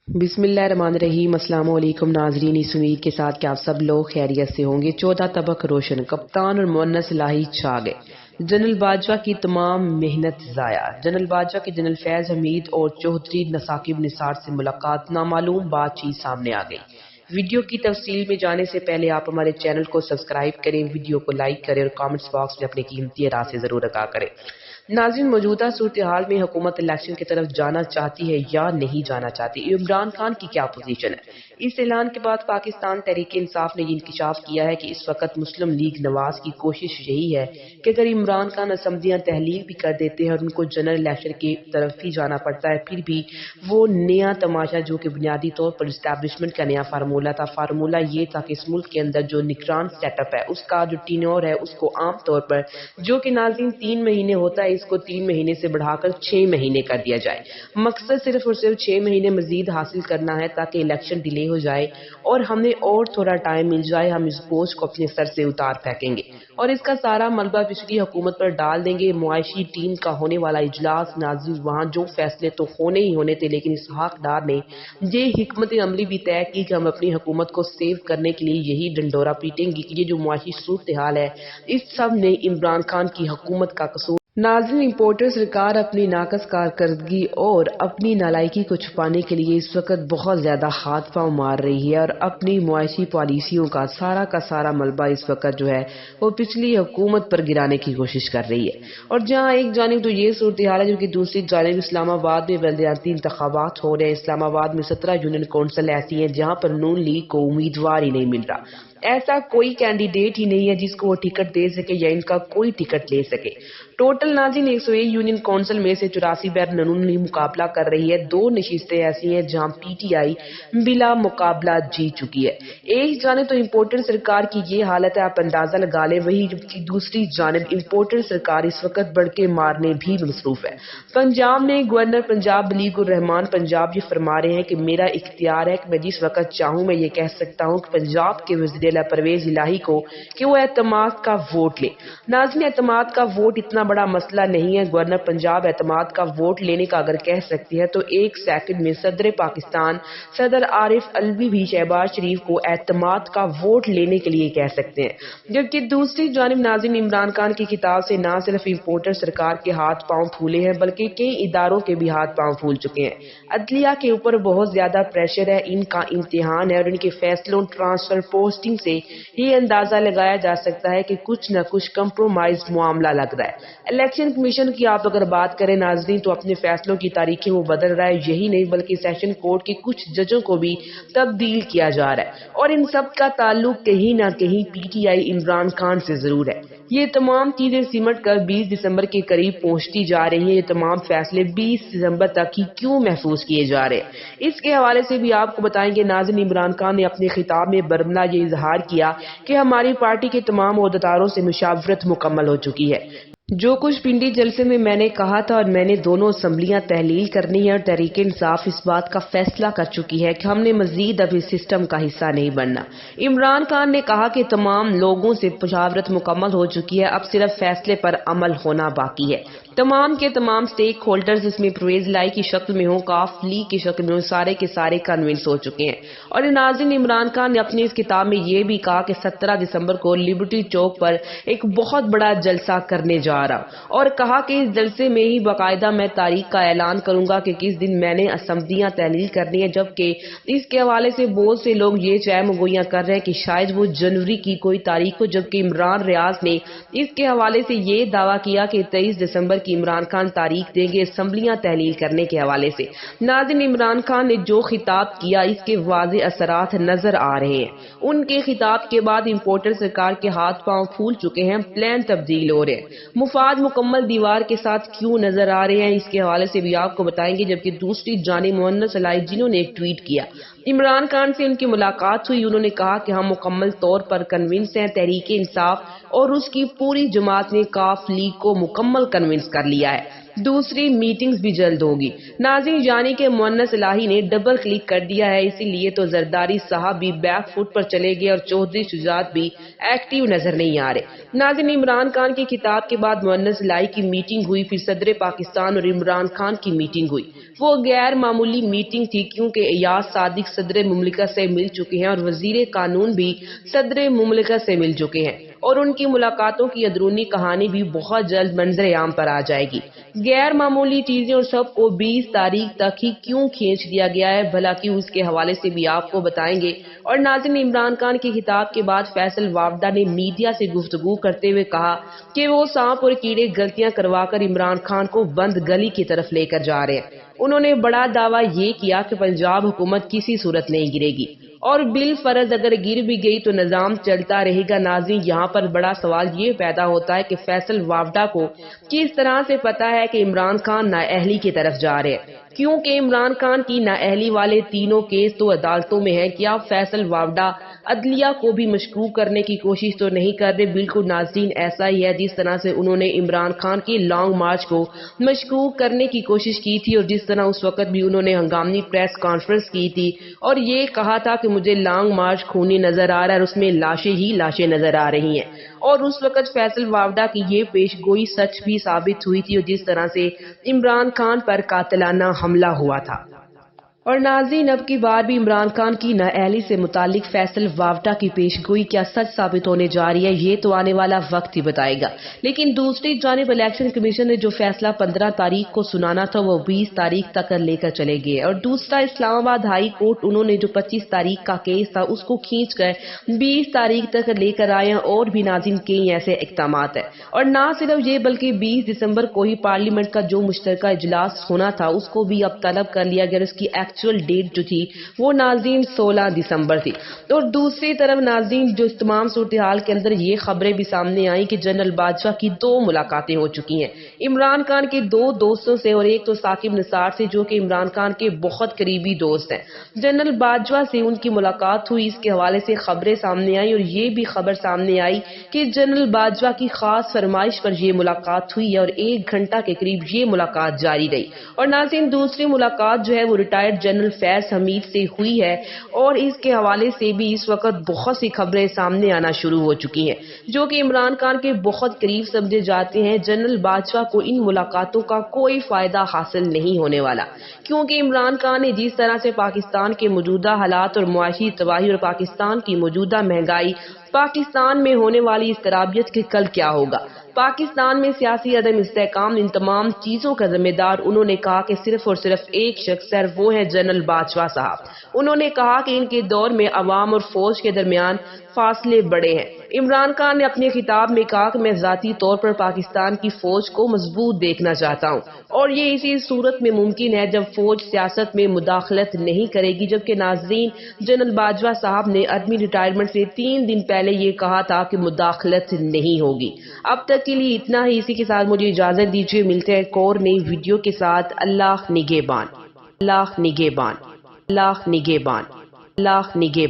بسم اللہ الرحمن الرحیم۔ السلام علیکم ناظرین، اس امید کے ساتھ کہ آپ سب لوگ خیریت سے ہوں گے۔ 14 طبق روشن، کپتان اور مؤنث الہی چھا گئے۔ جنرل باجوہ کی تمام محنت ضائع۔ جنرل باجوہ کے جنرل فیض حمید اور چوہدری ثاقب نثار سے ملاقات، نامعلوم بات چیت سامنے آ گئی۔ ویڈیو کی تفصیل میں جانے سے پہلے آپ ہمارے چینل کو سبسکرائب کریں، ویڈیو کو لائک کریں اور کامنٹس باکس میں اپنے قیمتی رائے سے ضرور آگاہ کریں۔ ناظرین، موجودہ صورتحال میں حکومت الیکشن کی طرف جانا چاہتی ہے یا نہیں جانا چاہتی؟ عمران خان کی کیا پوزیشن ہے؟ اس اعلان کے بعد پاکستان تحریک انصاف نے یہ انکشاف کیا ہے کہ اس وقت مسلم لیگ نواز کی کوشش یہی ہے کہ اگر عمران خان اسمبلیاں تحلیل بھی کر دیتے ہیں اور ان کو جنرل الیکشن کی طرف ہی جانا پڑتا ہے، پھر بھی وہ نیا تماشا جو کہ بنیادی طور پر اسٹیبلشمنٹ کا نیا فارمولہ تھا، فارمولہ یہ تھا کہ اس ملک کے اندر جو نگران سیٹ اپ ہے اس کا جو ٹینور ہے اس کو عام طور پر جو کہ ناظرین 3 مہینے ہوتا ہے، اس کو 3 مہینے سے بڑھا کر 6 مہینے کر دیا جائے۔ مقصد صرف اور صرف 6 مہینے مزید حاصل کرنا ہے تاکہ الیکشن ڈیلے ہو جائے اور ہمیں اور تھوڑا ٹائم مل جائے، ہم اس بوجھ کو اپنے سر سے اتار پھینکیں گے اور اس کا سارا ملبہ پچھلی حکومت پر ڈال دیں گے۔ معاشی ٹیم کا ہونے والا اجلاس، ناظرین وہاں جو فیصلے تو ہونے ہی ہونے تھے، لیکن اسحاق ڈار نے یہ حکمت عملی بھی طے کی کہ ہم اپنی حکومت کو سیو کرنے کے لیے یہی ڈنڈورا پیٹیں گے کہ یہ جو معاشی صورتحال ہے اس سب نے عمران خان کی حکومت کا قصور۔ ناظرین، امپورٹر سرکار اپنی ناقص کارکردگی اور اپنی نالائکی کو چھپانے کے لیے اس وقت بہت زیادہ ہاتھ پاؤں مار رہی ہے اور اپنی معاشی پالیسیوں کا سارا ملبہ اس وقت جو ہے وہ پچھلی حکومت پر گرانے کی کوشش کر رہی ہے۔ اور جہاں ایک جانب تو یہ صورتحال ہے، جبکہ دوسری جانب اسلام آباد میں بلدیاتی انتخابات ہو رہے ہیں۔ اسلام آباد میں 17 یونین کونسل ایسی ہیں جہاں پر نون لیگ کو امیدوار ہی نہیں مل رہا۔ ایسا کوئی کینڈیڈیٹ ہی نہیں ہے جس کو وہ ٹکٹ دے سکے یا ان کا کوئی ٹکٹ لے سکے۔ ٹوٹل ناظرین 101 یونین کونسل میں سے 84 بیرون مقابلہ کر رہی ہے۔ 2 نشستیں ایسی ہیں جہاں پی ٹی آئی بلا مقابلہ جیت چکی ہے۔ ایک جانب تو امپورٹر سرکار کی یہ حالت ہے، آپ اندازہ لگا لیں، وہی جبکہ دوسری جانب امپورٹر سرکار اس وقت بڑکے مارنے بھی مصروف ہے۔ پنجاب میں گورنر پنجاب بلیغ الرحمان پنجاب یہ فرما رہے ہیں کہ میرا اختیار ہے کہ میں جس وقت چاہوں میں یہ کہہ سکتا ہوں کہ پنجاب کے وزیر اعلیٰ پرویز الہی کو کہ وہ اعتماد کا ووٹ لے۔ ناظرین، اعتماد کا ووٹ اتنا بڑا مسئلہ نہیں ہے۔ گورنر پنجاب اعتماد کا ووٹ لینے کا اگر کہہ سکتی ہے تو ایک سیکنڈ میں صدر پاکستان صدر عارف علوی بھی شہباز شریف کو اعتماد کا ووٹ لینے کے لیے کہہ سکتے ہیں، جبکہ دوسری جانب ناظرین عمران خان کی کتاب سے نہ صرف امپورٹر سرکار کے ہاتھ پاؤں پھولے ہیں بلکہ کئی اداروں کے بھی ہاتھ پاؤں پھول چکے ہیں۔ عدلیہ کے اوپر بہت زیادہ پریشر ہے، ان کا امتحان ہے اور ان کے فیصلوں ٹرانسفر پوسٹنگ سے یہ اندازہ لگایا جا سکتا ہے کہ کچھ نہ کچھ کمپرومائز معاملہ لگ رہا ہے۔ الیکشن کمیشن کی آپ اگر بات کریں ناظرین تو اپنے فیصلوں کی تاریخیں وہ بدل رہا ہے، یہی نہیں بلکہ سیشن کورٹ کے کچھ ججوں کو بھی تبدیل کیا جا رہا ہے اور ان سب کا تعلق کہیں نہ کہیں P T I Imran Khan سے ضرور ہے۔ یہ تمام چیزیں سمٹ کر 20 دسمبر کے قریب پہنچتی جا رہی ہیں۔ یہ تمام فیصلے 20 دسمبر تک ہی کیوں محفوظ کیے جا رہے ہیں، اس کے حوالے سے بھی آپ کو بتائیں گے۔ ناظرین، عمران خان نے اپنے خطاب میں برملا یہ اظہار کیا کہ ہماری پارٹی کے تمام عہدیداروں سے مشاورت مکمل ہو چکی ہے۔ جو کچھ پنڈی جلسے میں میں نے کہا تھا اور میں نے دونوں اسمبلیاں تحلیل کرنی ہے اور تحریک انصاف اس بات کا فیصلہ کر چکی ہے کہ ہم نے مزید اب اس سسٹم کا حصہ نہیں بننا۔ عمران خان نے کہا کہ تمام لوگوں سے مشاورت مکمل ہو چکی ہے، اب صرف فیصلے پر عمل ہونا باقی ہے۔ تمام کے تمام سٹیک ہولڈرز، اس میں پرویز الہی کی شکل میں ہوں، کاف لیگ کی شکل میں ہوں، سارے کے سارے کنونس ہو چکے ہیں۔ اور ناظرین، عمران خان نے اپنی اس کتاب میں یہ بھی کہا کہ 17 دسمبر کو لبرٹی چوک پر ایک بہت بڑا جلسہ کرنے جا رہا اور کہا کہ اس جلسے میں ہی باقاعدہ میں تاریخ کا اعلان کروں گا کہ کس دن میں نے اسمبلیاں تحلیل کرنی ہے، جبکہ اس کے حوالے سے بہت سے لوگ یہ چہ مگوئیاں کر رہے ہیں کہ شاید وہ جنوری کی کوئی تاریخ ہو، جبکہ عمران ریاض نے اس کے حوالے سے یہ دعویٰ کیا کہ 23 دسمبر کی عمران خان تاریخ دیں گے اسمبلیاں تحلیل کرنے کے حوالے سے۔ ناظرین، عمران خان نے جو خطاب کیا اس کے واضح اثرات نظر آ رہے ہیں۔ ان کے خطاب کے بعد امپورٹر سرکار کے ہاتھ پاؤں پھول چکے ہیں، پلان تبدیل ہو رہے ہیں۔ مفاد مکمل دیوار کے ساتھ کیوں نظر آ رہے ہیں، اس کے حوالے سے بھی آپ کو بتائیں گے، جبکہ دوسری جانب مؤنث الہی جنہوں نے ایک ٹویٹ کیا، عمران خان سے ان کی ملاقات ہوئی، انہوں نے کہا کہ ہم مکمل طور پر کنونس ہیں، تحریک انصاف اور اس کی پوری جماعت نے کاف لیگ کو مکمل کنونس کر لیا ہے، دوسری میٹنگز بھی جلد ہوگی۔ ناظرین، یعنی کہ مؤنس الہی نے ڈبل کلک کر دیا ہے، اسی لیے تو زرداری صاحب بھی بیک فٹ پر چلے گئے اور چودھری شجاعت بھی ایکٹیو نظر نہیں آ رہے۔ ناظرین، عمران خان کی خطاب کے بعد مؤنس الہی کی میٹنگ ہوئی، پھر صدر پاکستان اور عمران خان کی میٹنگ ہوئی۔ وہ غیر معمولی میٹنگ تھی کیونکہ ایاز صادق صدر مملکت سے مل چکے ہیں اور وزیر قانون بھی صدر مملکت سے مل چکے ہیں، اور ان کی ملاقاتوں کی اندرونی کہانی بھی بہت جلد منظر عام پر آ جائے گی۔ غیر معمولی چیزیں اور سب کو 20 تاریخ تک ہی کیوں کھینچ دیا گیا ہے، بھلا کیوں، اس کے حوالے سے بھی آپ کو بتائیں گے۔ اور ناظرین، عمران خان کے خطاب کے بعد فیصل وافدہ نے میڈیا سے گفتگو کرتے ہوئے کہا کہ وہ سانپ اور کیڑے غلطیاں کروا کر عمران خان کو بند گلی کی طرف لے کر جا رہے ہیں۔ انہوں نے بڑا دعویٰ یہ کیا کہ پنجاب حکومت کسی صورت نہیں گرے گی، اور بالفرض اگر گر بھی گئی تو نظام چلتا رہے گا۔ ناظرین، یہاں پر بڑا سوال یہ پیدا ہوتا ہے کہ فیصل وافدہ کو کس طرح سے پتا ہے کہ عمران خان نااہلی کی طرف جا رہے ہیں، کیونکہ عمران خان کی نااہلی والے تینوں کیس تو عدالتوں میں ہیں۔ کیا فیصل وافدہ عدلیہ کو بھی مشکوک کرنے کی کوشش تو نہیں کر رہے؟ بالکل ناظرین، ایسا ہی ہے جس طرح سے انہوں نے عمران خان کی لانگ مارچ کو مشکوک کرنے کی کوشش کی تھی، اور جس طرح اس وقت بھی انہوں نے ہنگامی پریس کانفرنس کی تھی اور یہ کہا تھا کہ مجھے لانگ مارچ خونی نظر آ رہا ہے اور اس میں لاشیں ہی لاشیں نظر آ رہی ہیں، اور اس وقت فیصل وافدہ کی یہ پیش گوئی سچ بھی ثابت ہوئی تھی، اور جس طرح سے عمران خان پر قاتلانہ حملہ ہوا تھا۔ اور ناظرین، اب کی بار بھی عمران خان کی نااہلی سے متعلق فیصل وافدہ کی پیش گوئی کیا سچ ثابت ہونے جا رہی ہے، یہ تو آنے والا وقت ہی بتائے گا۔ لیکن دوسری جانب الیکشن کمیشن نے جو فیصلہ 15 تاریخ کو سنانا تھا وہ 20 تاریخ تک لے کر چلے گئے، اور دوسرا اسلام آباد ہائی کورٹ، انہوں نے جو 25 تاریخ کا کیس تھا اس کو کھینچ کر 20 تاریخ تک لے کر آئے ہیں، اور بھی ناظرین کئی ایسے اقدامات ہیں۔ اور نہ صرف یہ بلکہ 20 دسمبر کو ہی پارلیمنٹ کا جو مشترکہ اجلاس ہونا تھا اس کو بھی اب طلب کر لیا گیا، اس کی ایکچوئل ڈیٹ جو تھی وہ ناظرین 16 دسمبر تھی۔ اور دوسری طرف ناظرین، جو اس تمام صورتحال کے اندر یہ خبریں بھی سامنے آئیں کہ جنرل باجوہ کی 2 ملاقاتیں ہو چکی ہیں، عمران خان کے 2 دوستوں سے، اور ایک تو ثاقب نثار سے جو کہ عمران خان کے بہت قریبی دوست ہیں۔ جنرل باجوہ سے ان کی ملاقات ہوئی، اس کے حوالے سے خبریں سامنے آئیں، اور یہ بھی خبر سامنے آئی کہ جنرل باجوہ کی خاص فرمائش پر یہ ملاقات ہوئی ہے، اور 1 گھنٹہ کے قریب یہ ملاقات جاری رہی۔ اور ناظرین، دوسری ملاقات جو ہے وہ ریٹائرڈ جنرل فیض حمید سے ہوئی ہے، اور اس کے حوالے سے بھی اس وقت بہت سی خبریں سامنے آنا شروع ہو چکی ہیں جو کہ عمران خان کے بہت قریب سمجھے جاتے ہیں۔ جنرل باجوہ کو ان ملاقاتوں کا کوئی فائدہ حاصل نہیں ہونے والا، کیونکہ عمران خان نے جس طرح سے پاکستان کے موجودہ حالات اور معاشی تباہی اور پاکستان کی موجودہ مہنگائی، پاکستان میں ہونے والی اضطرابیت کے کل کیا ہوگا، پاکستان میں سیاسی عدم استحکام، ان تمام چیزوں کا ذمہ دار انہوں نے کہا کہ صرف اور صرف ایک شخص ہے، وہ ہے جنرل باجوہ صاحب۔ انہوں نے کہا کہ ان کے دور میں عوام اور فوج کے درمیان فاصلے بڑے ہیں۔ عمران خان نے اپنے خطاب میں کہا کہ میں ذاتی طور پر پاکستان کی فوج کو مضبوط دیکھنا چاہتا ہوں، اور یہ اسی صورت میں ممکن ہے جب فوج سیاست میں مداخلت نہیں کرے گی، جبکہ ناظرین جنرل باجوہ صاحب نے آرمی ریٹائرمنٹ سے 3 دن پہلے یہ کہا تھا کہ مداخلت نہیں ہوگی۔ اب تک کے لیے اتنا ہی، اسی کے ساتھ مجھے اجازت دیجیے، ملتے ہیں ایک اور نئی ویڈیو کے ساتھ۔ اللہ نگہبان، اللہ نگہبان، اللہ نگہبان، اللہ نگہبان۔